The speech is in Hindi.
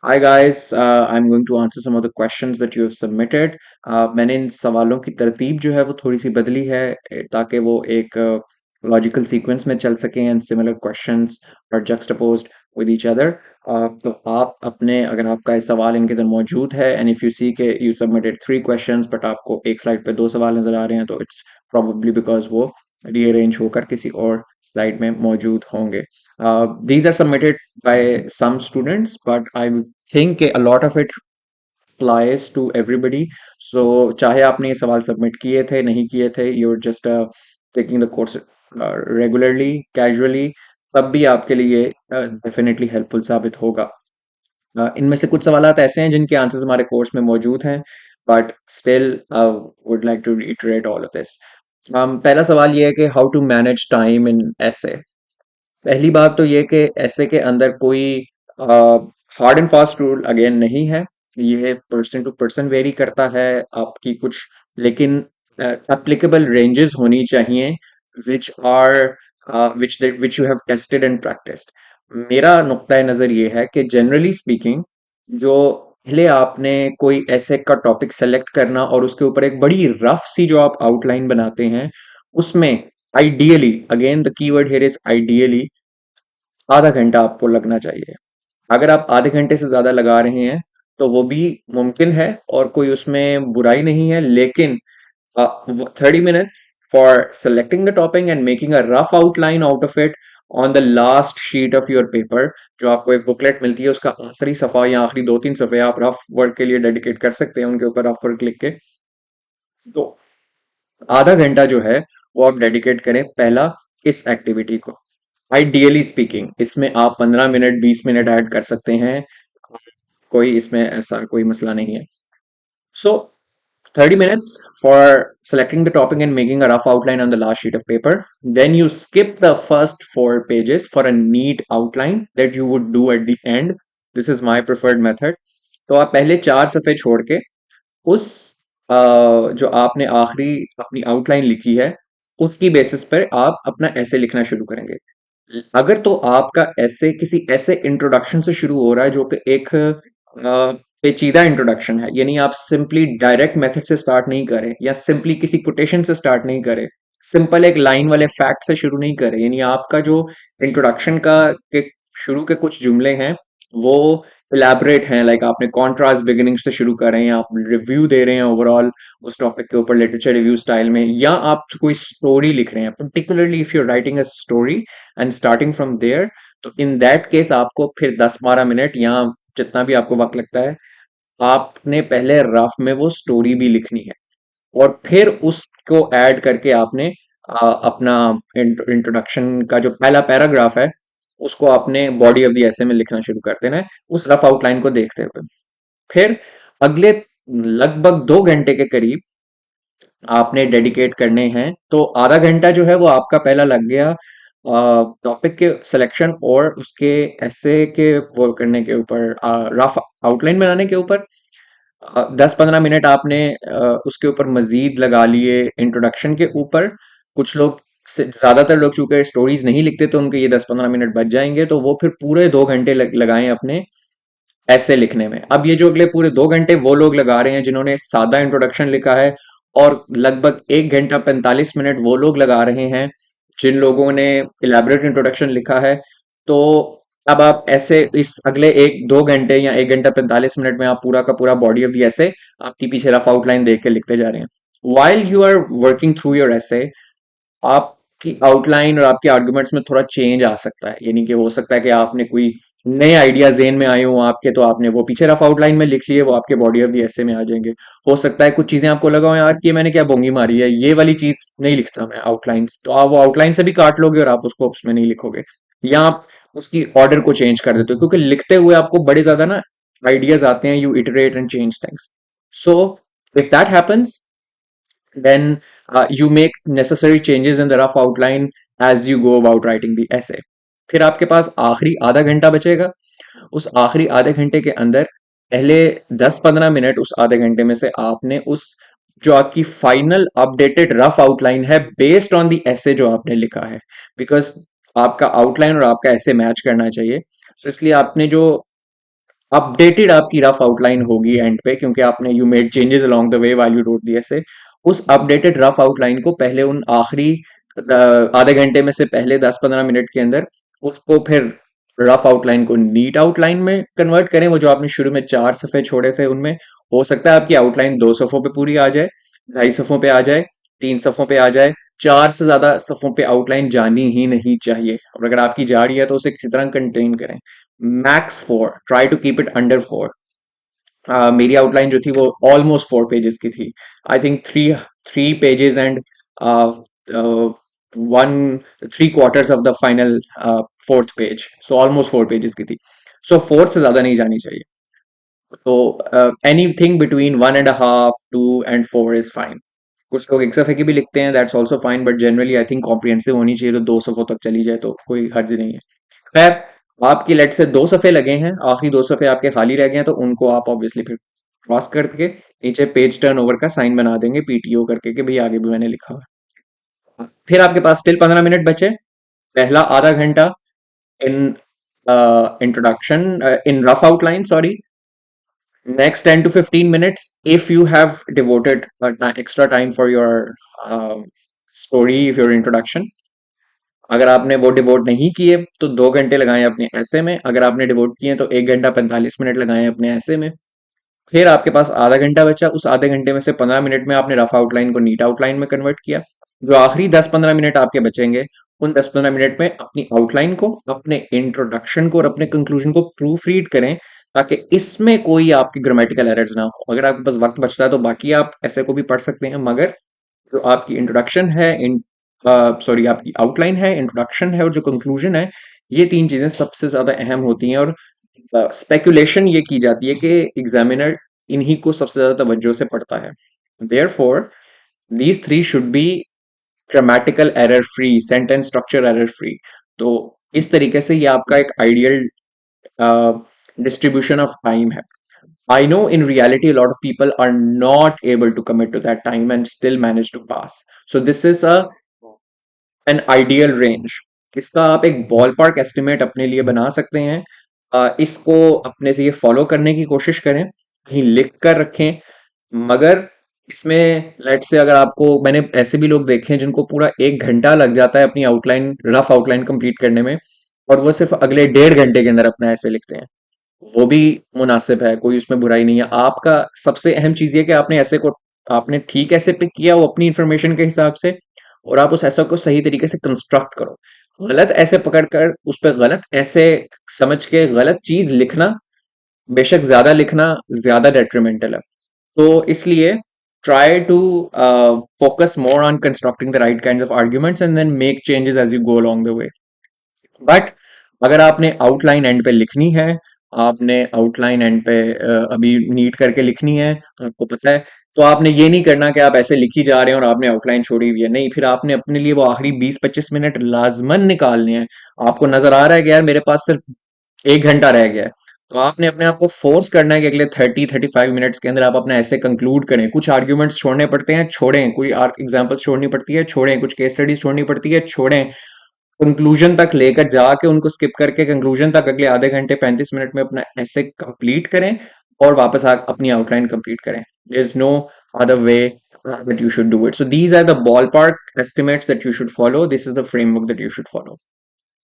Hi guys, I'm going to answer some of the questions that you have submitted. मैंने इन सवालों की तरतीब जो है वो थोड़ी सी बदली है ताकि वो एक लॉजिकल सीक्वेंस में चल सकें and similar questions are juxtaposed with each other. तो आप अपने अगर आपका ये सवाल इनके अंदर मौजूद है एंड इफ़ यू सी के यू सबमिटेड 3 क्वेश्चंस बट आपको एक स्लाइड पे 2 सवाल नज़र आ रहे हैं तो इट्स probably बिकॉज वो रीअरेंज होकर किसी और स्लाइड में मौजूद होंगे। These are submitted by some students, but I think a lot of it applies to everybody. So चाहे आपने ये सवाल सबमिट किए थे नहीं किए थे, you're just taking the course regularly, casually, तब भी आपके लिए डेफिनेटली हेल्पफुल साबित होगा। इनमें से कुछ सवालात ऐसे हैं जिनके आंसर्स हमारे कोर्स में मौजूद हैं, but still would like to reiterate all of this. पहला सवाल ये है कि how to manage time in essay. पहली बात तो ये कि ऐसे के अंदर कोई hard and fast rule again नहीं है। ये पर्सन टू पर्सन वेरी करता है आपकी कुछ, लेकिन एप्लीकेबल रेंजेस होनी चाहिए which are which you have tested and practised. मेरा नुक्ता नज़र ये है कि जनरली स्पीकिंग जो पहले आपने कोई ऐसे का टॉपिक सेलेक्ट करना और उसके ऊपर एक बड़ी रफ सी जो आप आउटलाइन बनाते हैं, उसमें ideally, again the keyword here is ideally, आधा घंटा आपको लगना चाहिए। अगर आप आधे घंटे से ज़्यादा लगा रहे हैं, तो वो भी मुमकिन है और कोई उसमें बुराई नहीं है, लेकिन 30 minutes for selecting the topic and making a rough outline out of it on the last sheet of your paper। जो आपको एक बुकलेट मिलती है उसका आखिरी सफ़ा या आखिरी 2-3 सफ़े आप रफ वर्क के लिए डेडिकेट कर सकते हैं, उनके ऊपर रफ वर्क लिख के। तो आधा घंटा जो है वो आप डेडिकेट करें पहला इस एक्टिविटी को। आइडियली स्पीकिंग इसमें आप 15 मिनट 20 मिनट ऐड कर सकते हैं, कोई इसमें ऐसा कोई मसला नहीं है। सो 30 minutes for selecting the topic and making a rough outline on the last sheet of paper. Then you skip the first 4 pages for a neat outline that you would do at the end. This is my preferred method. तो आप पहले 4 सफ़े छोड़ के उस जो आपने आखिरी अपनी आउटलाइन लिखी है उसकी बेसिस पर आप अपना ऐसे लिखना शुरू करेंगे। अगर तो आपका ऐसे किसी ऐसे इंट्रोडक्शन से शुरू हो रहा है जो कि एक पेचीदा इंट्रोडक्शन है, यानी आप सिंपली डायरेक्ट मेथड से स्टार्ट नहीं करें या सिंपली किसी कोटेशन से स्टार्ट नहीं करें, सिंपल एक लाइन वाले फैक्ट से शुरू नहीं करें, यानी आपका जो इंट्रोडक्शन का के शुरू के कुछ जुमले हैं वो इलेबरेट हैं, लाइक आपने कॉन्ट्रास्ट बिगिनिंग से शुरू करें या आप रिव्यू दे रहे हैं ओवरऑल उस टॉपिक के ऊपर लिटरेचर रिव्यू स्टाइल में, या आप कोई स्टोरी लिख रहे हैं, particularly if you are writing a story and starting from there, तो इन दैट केस आपको फिर 10-12 मिनट या जितना भी आपको वक्त लगता है, आपने पहले रफ में वो स्टोरी भी लिखनी है और फिर उसको ऐड करके आपने अपना इंट्रोडक्शन का जो पहला पैराग्राफ है उसको आपने बॉडी ऑफ द ऐसे में लिखना शुरू कर देना है उस रफ आउटलाइन को देखते हुए। फिर अगले लगभग 2 घंटे के करीब आपने डेडिकेट करने हैं, तो आधा घंटा जो है वो आपका पहला लग गया टॉपिक के सिलेक्शन और उसके ऐसे के वो करने के ऊपर, रफ आउटलाइन बनाने के ऊपर। 10-15 मिनट आपने उसके ऊपर मजीद लगा लिए इंट्रोडक्शन के ऊपर। कुछ लोग ज्यादातर लोग चूंकि स्टोरीज नहीं लिखते तो उनके ये 10-15 मिनट बच जाएंगे, तो वो फिर पूरे 2 घंटे लगाएं अपने ऐसे लिखने में। अब ये जो अगले पूरे 2 घंटे वो लोग लगा रहे हैं जिन्होंने सादा इंट्रोडक्शन लिखा है, और लगभग 1 घंटा 45 मिनट वो लोग लगा रहे हैं जिन लोगों ने इलेबरेट इंट्रोडक्शन लिखा है। तो अब आप ऐसे इस अगले 1-2 घंटे या 1 घंटा 45 मिनट में आप पूरा का पूरा बॉडी ऑफ द ऐसे आपकी पीछे रफ आउटलाइन देख के लिखते जा रहे हैं। While you are working through your essay, आपकी आउटलाइन और आपके आर्गुमेंट्स में थोड़ा चेंज आ सकता है, यानी कि हो सकता है कि आपने कोई नए आइडिया जेन में आए हों आपके, तो आपने वो पीछे रफ आउटलाइन में लिख लिए, वो आपके बॉडी ऑफ द ऐसे में आ जाएंगे। हो सकता है कुछ चीजें आपको लगा हो यार कि मैंने क्या बोंगी मारी है, ये वाली चीज नहीं लिखता मैं आउटलाइंस, तो आप वो आउटलाइन से भी काट लोगे और आप उसको उसमें नहीं लिखोगे, या आप उसकी ऑर्डर को चेंज कर देते हो, क्योंकि लिखते हुए आपको बड़े ज्यादा ना आइडियाज आते हैं, you iterate and change things. So if that happens, then you make necessary changes in the rough outline as you go about writing the essay। फिर आपके पास आखिरी आधा घंटा बचेगा। उस आखिरी आधे घंटे के अंदर पहले 10-15 मिनट उस आधे घंटे में से आपने उस जो आपकी फाइनल अपडेटेड रफ आउटलाइन है बेस्ड ऑन द ऐसे जो आपने लिखा है, बिकॉज आपका आउटलाइन और आपका ऐसे मैच करना चाहिए, तो इसलिए आपने जो अपडेटेड आपकी रफ आउटलाइन होगी एंड पे, क्योंकि आपने you made changes along the way while you wrote the ऐसे। उस अपडेटेड रफ आउटलाइन को पहले उन आखिरी आधे घंटे में से पहले 10-15 मिनट के अंदर उसको फिर रफ आउटलाइन को नीट आउटलाइन में कन्वर्ट करें। वो जो आपने शुरू में 4 सफ़े छोड़े थे उनमें हो सकता है आपकी आउटलाइन 2 सफ़ों पे पूरी आ जाए, 2.5 सफ़ों पे आ जाए, 3 सफ़ों पे आ जाए। 4 से ज्यादा सफ़ों पे आउटलाइन जानी ही नहीं चाहिए, और अगर आपकी जा रही है तो उसे किसी तरह कंटेन करें। Max 4, try to keep it under 4। मेरी आउटलाइन जो थी वो ऑलमोस्ट 4 पेजेस की थी। I think three pages and one 3 quarters of the final fourth page, so almost 4 pages की थी। सो 4 से ज्यादा नहीं जानी चाहिए। तो anything between 1.5, 2 and 4 is fine. कुछ लोग 1 सफ़े की भी लिखते हैं, that's also fine, but generally I think comprehensive होनी चाहिए, तो 2 सफ़ों तक चली जाए तो कोई हर्ज नहीं है। खैर, आपकी लेट से 2 सफ़े लगे हैं, आखिरी 2 सफ़े आपके खाली रह गए हैं, तो उनको आप ऑब्वियसली फिर क्रॉस करके नीचे पेज टर्न ओवर का साइन बना देंगे पीटीओ करके कि भाई आगे भी मैंने लिखा हुआ है। फिर आपके पास स्टिल 15 मिनट बचे। पहला आधा घंटा in introduction, in rough outline, sorry. Next 10 to 15 minutes, if you have devoted extra time for your story, your introduction. अगर आपने वो डिवोट नहीं किए तो 2 घंटे लगाएं अपने ऐसे में, अगर आपने डिवोट किए तो 1 घंटा 45 मिनट लगाएं अपने ऐसे में। फिर आपके पास आधा घंटा बचा, उस आधे घंटे में से 15 मिनट में आपने रफ आउटलाइन को नीट आउटलाइन में कन्वर्ट किया। जो आखिरी 10-15 मिनट आपके बचेंगे, उन 10-15 मिनट में अपनी आउटलाइन को, अपने इंट्रोडक्शन को और अपने कंक्लूजन को प्रूफ रीड करें, ताकि इसमें कोई आपकी ग्रामेटिकल एरर्स ना हो। अगर आपके पास वक्त बचता है तो बाकी आप ऐसे को भी पढ़ सकते हैं, मगर जो आपकी इंट्रोडक्शन है, सॉरी आपकी आउटलाइन है, इंट्रोडक्शन है और जो कंक्लूजन है, ये 3 चीजें सबसे ज्यादा अहम होती हैं। और स्पेकुलेशन ये की जाती है कि एग्जामिनर इन्हीं को सबसे ज्यादा तवज्जो से पढ़ता है। Therefore these three should be grammatical error free, sentence structure error free. तो इस तरीके से ये आपका एक आइडियल डिस्ट्रीब्यूशन ऑफ टाइम है। I know in reality a lot of people are not able to commit to that time and still manage to pass. So this is a an ideal range. इसका आप एक बॉल पार्क एस्टिमेट अपने लिए बना सकते हैं। इसको अपने से ये फॉलो करने की कोशिश करें, कहीं लिख कर रखें। मगर इसमें लेट से अगर आपको, मैंने ऐसे भी लोग देखे हैं जिनको पूरा 1 घंटा लग जाता है अपनी आउटलाइन, रफ आउटलाइन कंप्लीट करने में, और वो सिर्फ अगले 1.5 घंटे के अंदर अपना ऐसे लिखते हैं। वो भी मुनासिब है, कोई उसमें बुराई नहीं है। आपका सबसे अहम चीज ये कि आपने ऐसे को, आपने ठीक ऐसे पिक किया वो अपनी इंफॉर्मेशन के हिसाब से, और आप उस ऐसे को सही तरीके से कंस्ट्रक्ट करो। गलत ऐसे पकड़कर उस पर गलत ऐसे समझ के गलत चीज लिखना, बेशक ज्यादा लिखना ज्यादा डेट्रीमेंटल है। तो इसलिए try to focus more on constructing the right kinds of arguments and then make changes as you go along the way. But अगर आपने आउटलाइन एंड पे लिखनी है, आपने आउटलाइन एंड पे अभी नीट करके लिखनी है, आपको पता है, तो आपने ये नहीं करना कि आप ऐसे लिखी जा रहे हैं और आपने आउटलाइन छोड़ी हुई है। नहीं, फिर आपने अपने लिए वो आखिरी 20-25 मिनट लाजमन निकालने हैं। आपको नजर आ रहा है कि यार मेरे पास सिर्फ 1 घंटा रह गया है, तो आपने अपने आप को फोर्स करना है कि अगले 30-35 मिनट्स के अंदर आप अपना ऐसे कंक्लूड करें। कुछ आर्ग्यूमेंट्स छोड़ने पड़ते हैं, छोड़ें। कोई एग्जाम्पल्स छोड़नी पड़ती है, छोड़ें। कुछ केस स्टडीज छोड़नी पड़ती है, छोड़ें। कंक्लूजन तक लेकर जाके उनको स्किप करके कंक्लूजन तक अगले आधे घंटे 35 मिनट में अपना ऐसे कंप्लीट करें, और वापस अपनी आउटलाइन कंप्लीट करें। There is no other way that you should do it. So these are the ballpark estimates that you should follow. This is the framework that you should follow.